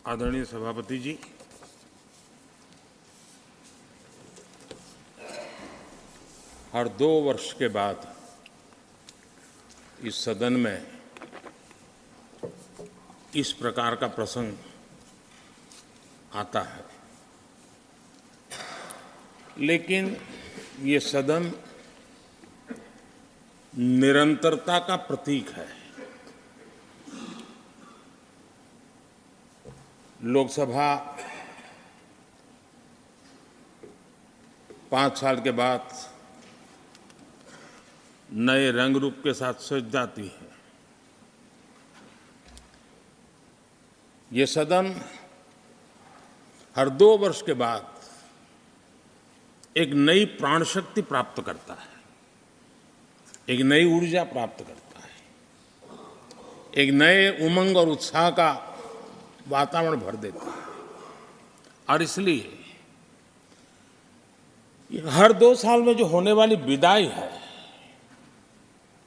आदरणीय सभापति जी, हर 2 वर्ष के बाद इस सदन में इस प्रकार का प्रसंग आता है, लेकिन ये सदन निरंतरता का प्रतीक है। लोकसभा 5 साल के बाद नए रंग रूप के साथ सज जाती है। ये सदन हर 2 वर्ष के बाद एक नई प्राण शक्ति प्राप्त करता है, एक नई ऊर्जा प्राप्त करता है, एक नए उमंग और उत्साह का वातावरण भर देता है। और इसलिए हर 2 साल में जो होने वाली विदाई है,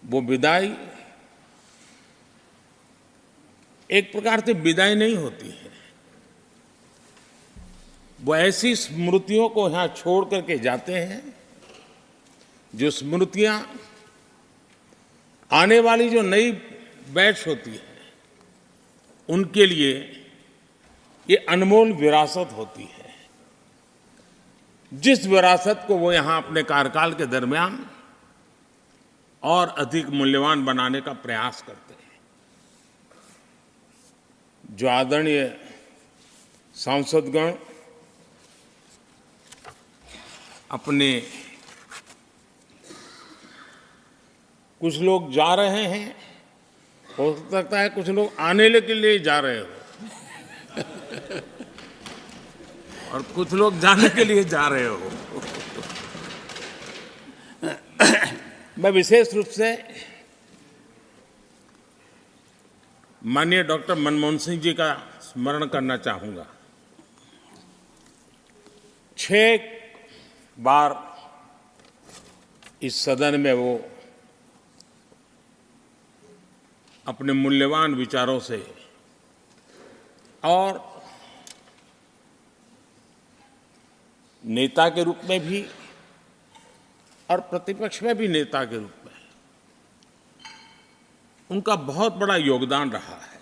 वो विदाई एक प्रकार से विदाई नहीं होती है। वो ऐसी स्मृतियों को यहाँ छोड़ करके जाते हैं, जो स्मृतियां आने वाली जो नई बैच होती है, उनके लिए ये अनमोल विरासत होती है। जिस विरासत को वो यहाँ अपने कार्यकाल के दरमियान और अधिक मूल्यवान बनाने का प्रयास करते हैं। जो आदरणीय सांसदगण अपने, कुछ लोग जा रहे हैं, हो सकता है कुछ लोग आने के लिए जा रहे हो और कुछ लोग जाने के लिए जा रहे हो। मैं विशेष रूप से माननीय डॉक्टर मनमोहन सिंह जी का स्मरण करना चाहूंगा। 6 बार इस सदन में वो अपने मूल्यवान विचारों से और नेता के रूप में भी और प्रतिपक्ष में भी नेता के रूप में उनका बहुत बड़ा योगदान रहा है।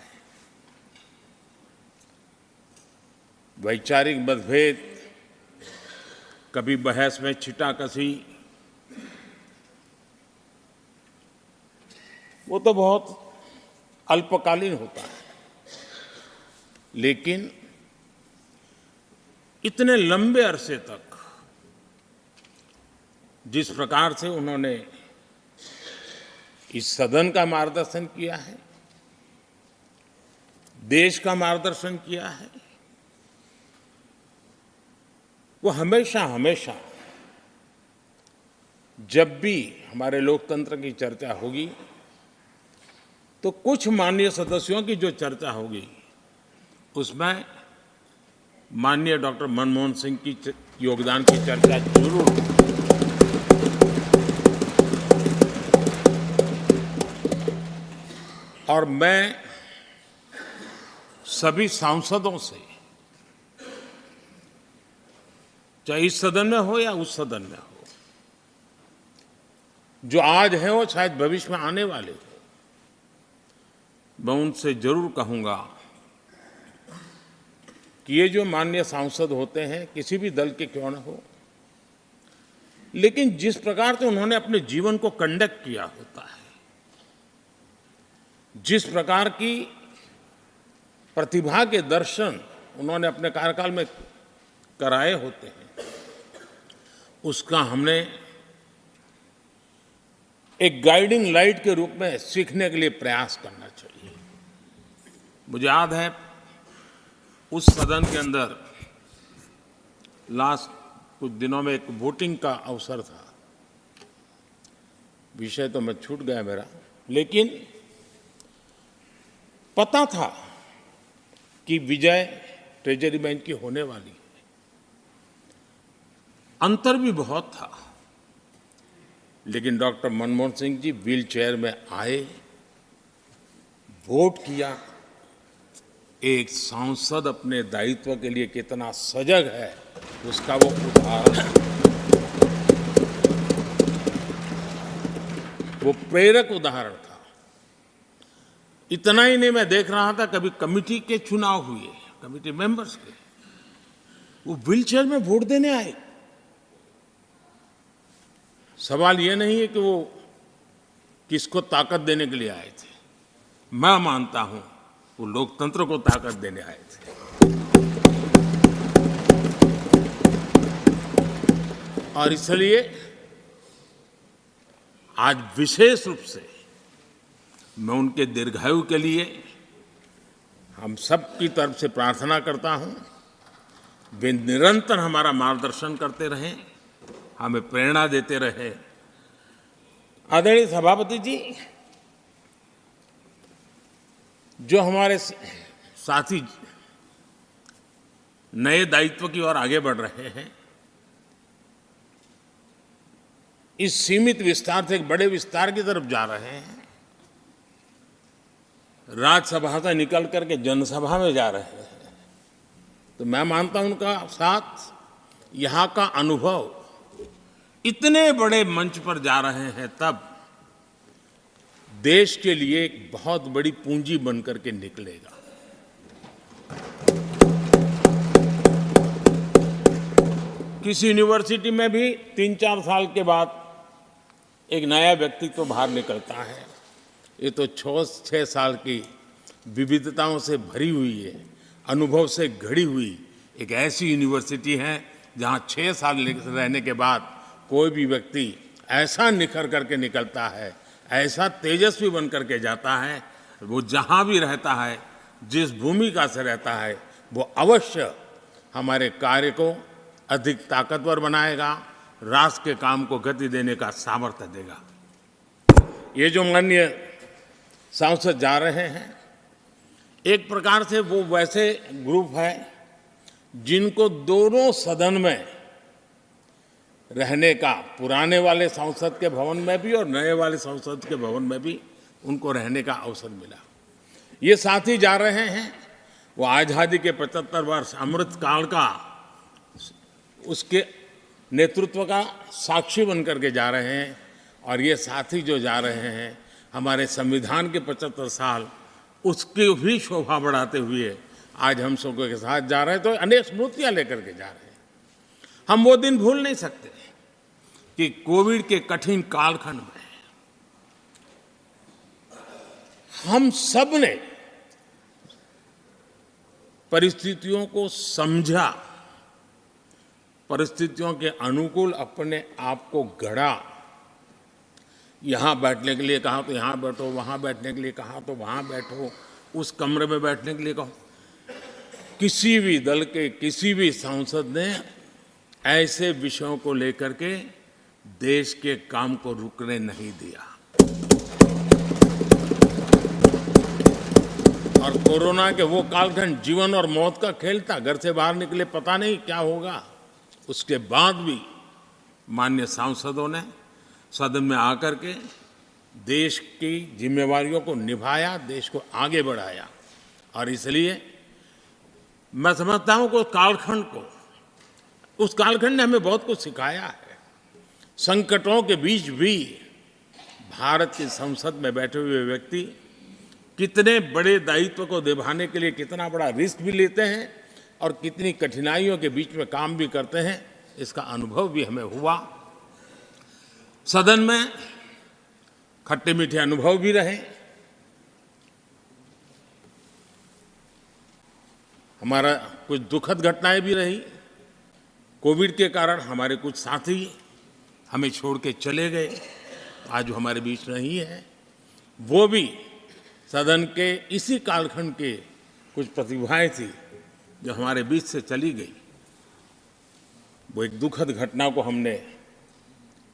वैचारिक मतभेद, कभी बहस में छिटाकशी, वो तो बहुत अल्पकालीन होता है, लेकिन इतने लंबे अरसे तक जिस प्रकार से उन्होंने इस सदन का मार्गदर्शन किया है, देश का मार्गदर्शन किया है, वो हमेशा हमेशा जब भी हमारे लोकतंत्र की चर्चा होगी, तो कुछ माननीय सदस्यों की जो चर्चा होगी, उसमें माननीय डॉक्टर मनमोहन सिंह की योगदान की चर्चा जरूर होगी। और मैं सभी सांसदों से, चाहे इस सदन में हो या उस सदन में हो, जो आज है वो शायद भविष्य में आने वाले हो, मैं उनसे जरूर कहूंगा कि ये जो माननीय सांसद होते हैं, किसी भी दल के क्यों न हो, लेकिन जिस प्रकार से उन्होंने अपने जीवन को कंडक्ट किया होता है, जिस प्रकार की प्रतिभा के दर्शन उन्होंने अपने कार्यकाल में कराए होते हैं, उसका हमने एक गाइडिंग लाइट के रूप में सीखने के लिए प्रयास करना चाहिए। मुझे याद है, उस सदन के अंदर लास्ट कुछ दिनों में एक वोटिंग का अवसर था। विषय तो मैं छूट गया मेरा, लेकिन पता था कि विजय ट्रेजरी बैंक की होने वाली है। अंतर भी बहुत था, लेकिन doctor Manmohan Singh ji wheel chair में आए, वोट किया एक सांसद अपने दायित्व के लिए कितना सजग है, उसका वो उदाहरण है। वो प्रेरक उदाहरण था। इतना ही नहीं, मैं देख रहा था कभी कमेटी के चुनाव हुए, कमेटी मेंबर्स के, वो व्हीलचेयर में वोट देने आए। सवाल ये नहीं है कि वो किसको ताकत देने के लिए आए थे। मैं मानता हूं वो लोकतंत्र को ताकत देने आए थे। और इसलिए आज विशेष रूप से मैं उनके दीर्घायु के लिए हम सब की तरफ से प्रार्थना करता हूं। वे निरंतर हमारा मार्गदर्शन करते रहें, हमें प्रेरणा देते रहें। आदरणीय सभापति जी, जो हमारे साथी नए दायित्व की ओर आगे बढ़ रहे हैं, इस सीमित विस्तार से एक बड़े विस्तार की तरफ जा रहे हैं, राज्यसभा से निकल करके जनसभा में जा रहे हैं, तो मैं मानता हूं उनका साथ, यहां का अनुभव, इतने बड़े मंच पर जा रहे हैं तब देश के लिए एक बहुत बड़ी पूंजी बनकर के निकलेगा। किसी यूनिवर्सिटी में भी 3-4 साल के बाद एक नया व्यक्तित्व बाहर निकलता है। ये तो 6 साल की विविधताओं से भरी हुई है, अनुभव से घड़ी हुई एक ऐसी यूनिवर्सिटी है जहां 6 साल रहने के बाद कोई भी व्यक्ति ऐसा निखर करके निकलता है, ऐसा तेजस्वी बन करके जाता है, वो जहां भी रहता है, जिस भूमिका से रहता है, वो अवश्य हमारे कार्य को अधिक ताकतवर बनाएगा, राष्ट्र के काम को गति देने का सामर्थ्य देगा। ये जो माननीय सांसद जा रहे हैं, एक प्रकार से वो वैसे ग्रुप है जिनको दोनों सदन में रहने का, पुराने वाले संसद के भवन में भी और नए वाले संसद के भवन में भी उनको रहने का अवसर मिला। ये साथी जा रहे हैं, वो आज़ादी के 75 वर्ष अमृत काल का, उसके नेतृत्व का साक्षी बनकर के जा रहे हैं। और ये साथी जो जा रहे हैं, हमारे संविधान के 75 साल, उसकी भी शोभा बढ़ाते हुए आज हम सबके साथ जा रहे हैं, तो अनेक स्मृतियां लेकर के जा रहे हैं। हम वो दिन भूल नहीं सकते कि कोविड के कठिन कालखंड में हम सब ने परिस्थितियों को समझा, परिस्थितियों के अनुकूल अपने आप को गढ़ा। यहां बैठने के लिए कहा तो यहां बैठो, वहां बैठने के लिए कहा तो वहां बैठो, उस कमरे में बैठने के लिए कहो। किसी भी दल के किसी भी सांसद ने ऐसे विषयों को लेकर के देश के काम को रुकने नहीं दिया। और कोरोना के वो कालखंड जीवन और मौत का खेल था, घर से बाहर निकले पता नहीं क्या होगा। उसके बाद भी माननीय सांसदों ने सदन में आकर के देश की जिम्मेवारियों को निभाया, देश को आगे बढ़ाया। और इसलिए मैं समझता हूं कि उस कालखंड ने हमें बहुत कुछ सिखाया है। संकटों के बीच भी भारत की संसद में बैठे हुए व्यक्ति कितने बड़े दायित्व को निभाने के लिए कितना बड़ा रिस्क भी लेते हैं और कितनी कठिनाइयों के बीच में काम भी करते हैं, इसका अनुभव भी हमें हुआ। सदन में खट्टे मीठे अनुभव भी रहे। हमारा कुछ दुखद घटनाएं भी रही। कोविड के कारण हमारे कुछ साथी हमें छोड़ के चले गए, आज वो हमारे बीच नहीं है। वो भी सदन के इसी कालखंड के कुछ प्रतिभाएं थी जो हमारे बीच से चली गई। वो एक दुखद घटना को हमने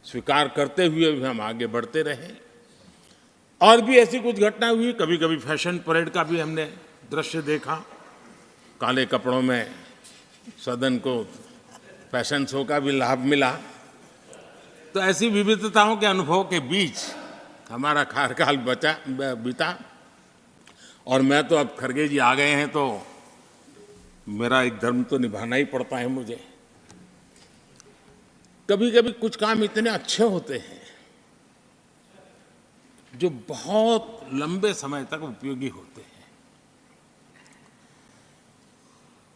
स्वीकार करते हुए भी हम आगे बढ़ते रहे। और भी ऐसी कुछ घटनाएं हुई। कभी कभी फैशन परेड का भी हमने दृश्य देखा, काले कपड़ों में सदन को फैशन शो का भी लाभ मिला। तो ऐसी विविधताओं के अनुभव के बीच हमारा कार्यकाल बीता। और मैं तो अब खरगे जी आ गए हैं तो मेरा एक धर्म तो निभाना ही पड़ता है मुझे। कभी कभी कुछ काम इतने अच्छे होते हैं जो बहुत लंबे समय तक उपयोगी होते हैं।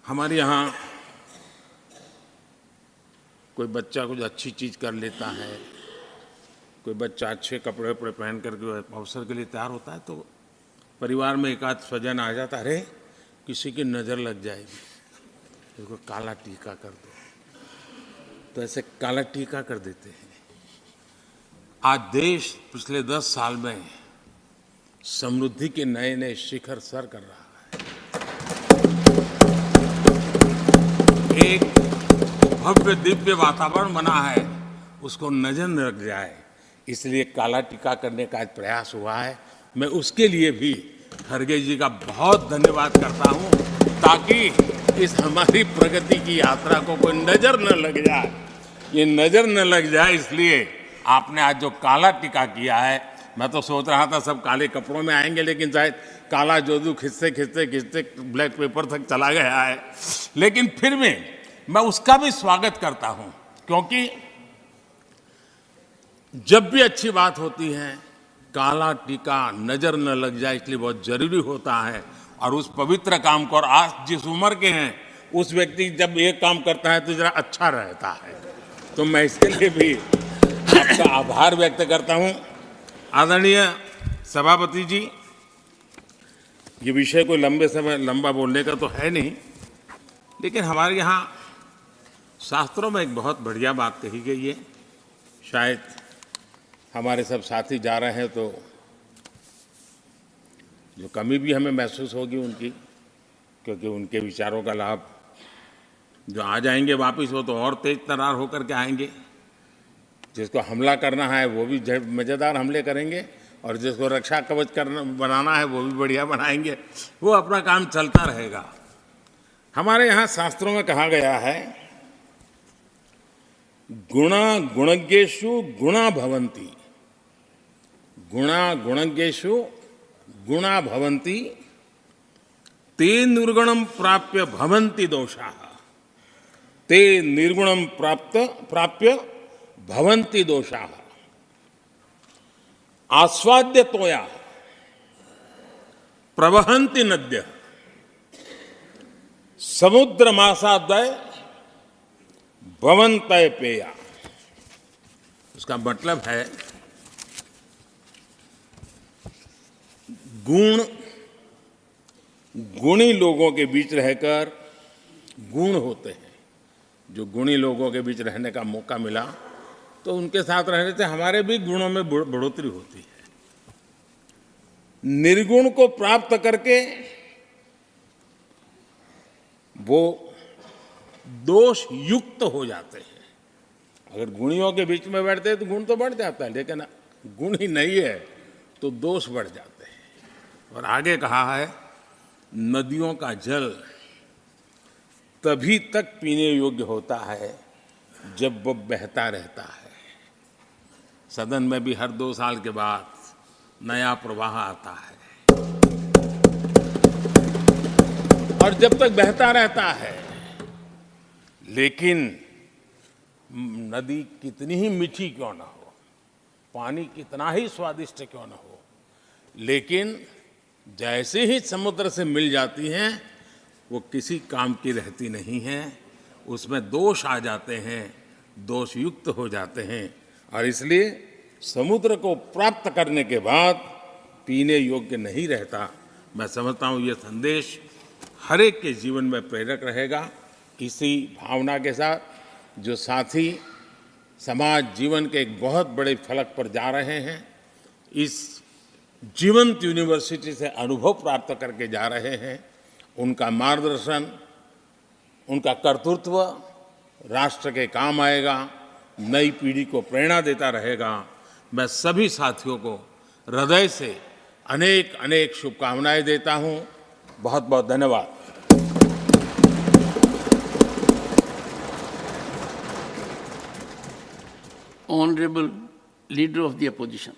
हमारे यहाँ कोई बच्चा कुछ अच्छी चीज कर लेता है, कोई बच्चा अच्छे कपड़े वपड़े पहन करके अवसर के लिए तैयार होता है, तो परिवार में एक आध स्वजन आ जाता है, अरे किसी की नज़र लग जाएगी, इसको काला टीका कर दो, तो ऐसे काला टीका कर देते हैं। आज देश पिछले 10 साल में समृद्धि के नए नए शिखर सर कर रहा है। एक भव्य दिव्य वातावरण बना है, उसको नजर न लग जाए, इसलिए काला टीका करने का आज प्रयास हुआ है। मैं उसके लिए भी खरगे जी का बहुत धन्यवाद करता हूं, ताकि इस हमारी प्रगति की यात्रा को कोई नजर न लग जाए। ये नजर न लग जाए इसलिए आपने आज जो काला टीका किया है, मैं तो सोच रहा था सब काले कपड़ों में आएंगे, लेकिन शायद काला जोदू खिंचते खिंचते खिंचते ब्लैक पेपर तक चला गया है। लेकिन फिर भी मैं उसका भी स्वागत करता हूं, क्योंकि जब भी अच्छी बात होती है काला टीका नजर न लग जाए, इसलिए बहुत जरूरी होता है। और उस पवित्र काम को, और आज जिस उम्र के हैं उस व्यक्ति जब ये काम करता है तो जरा अच्छा रहता है। तो मैं इसके लिए भी आपका आभार व्यक्त करता हूं। आदरणीय सभापति जी, ये विषय कोई लंबा बोलने का तो है नहीं, लेकिन हमारे यहाँ शास्त्रों में एक बहुत बढ़िया बात कही गई है। शायद हमारे सब साथी जा रहे हैं तो जो कमी भी हमें महसूस होगी उनकी, क्योंकि उनके विचारों का लाभ जो आ जाएंगे वापस वो तो और तेज तर्रार होकर के आएंगे। जिसको हमला करना है वो भी मज़ेदार हमले करेंगे, और जिसको रक्षा कवच बनाना है वो भी बढ़िया बनाएंगे। वो अपना काम चलता रहेगा। हमारे यहाँ शास्त्रों में कहा गया है, गुणा गुणज्ञेषु गुणा भवन्ति, गुणा गुणज्ञेषु गुणा भवन्ति, ते निर्गुणम प्राप्य भवन्ति दोषाः, ते निर्गुणम प्राप्य भवन्ति दोषाः। आस्वाद्य तोया प्रवहन्ति नद्यः, समुद्रमासाद्वय भवन्तय पेया। उसका मतलब है गुण, गुणी लोगों के बीच रहकर गुण होते हैं। जो गुणी लोगों के बीच रहने का मौका मिला तो उनके साथ रहने से हमारे भी गुणों में बढ़ोतरी होती है। निर्गुण को प्राप्त करके वो दोष युक्त हो जाते हैं। अगर गुणियों के बीच में बैठते हैं तो गुण तो बढ़ जाता है, लेकिन गुण ही नहीं है तो दोष बढ़ जाते हैं। और आगे कहा है, नदियों का जल तभी तक पीने योग्य होता है जब वो बहता रहता है। सदन में भी हर 2 साल के बाद नया प्रवाह आता है, और जब तक बहता रहता है, लेकिन नदी कितनी ही मीठी क्यों ना हो, पानी कितना ही स्वादिष्ट क्यों ना हो, लेकिन जैसे ही समुद्र से मिल जाती हैं वो किसी काम की रहती नहीं है। उसमें दोष आ जाते हैं, दोष युक्त हो जाते हैं, और इसलिए समुद्र को प्राप्त करने के बाद पीने योग्य नहीं रहता। मैं समझता हूँ ये संदेश हर एक के जीवन में प्रेरक रहेगा। इसी भावना के साथ जो साथी समाज जीवन के एक बहुत बड़े फलक पर जा रहे हैं, इस जीवंत यूनिवर्सिटी से अनुभव प्राप्त करके जा रहे हैं, उनका मार्गदर्शन, उनका कर्तृत्व राष्ट्र के काम आएगा, नई पीढ़ी को प्रेरणा देता रहेगा। मैं सभी साथियों को हृदय से अनेक अनेक शुभकामनाएं देता हूं। बहुत बहुत धन्यवाद। Honorable Leader of the Opposition.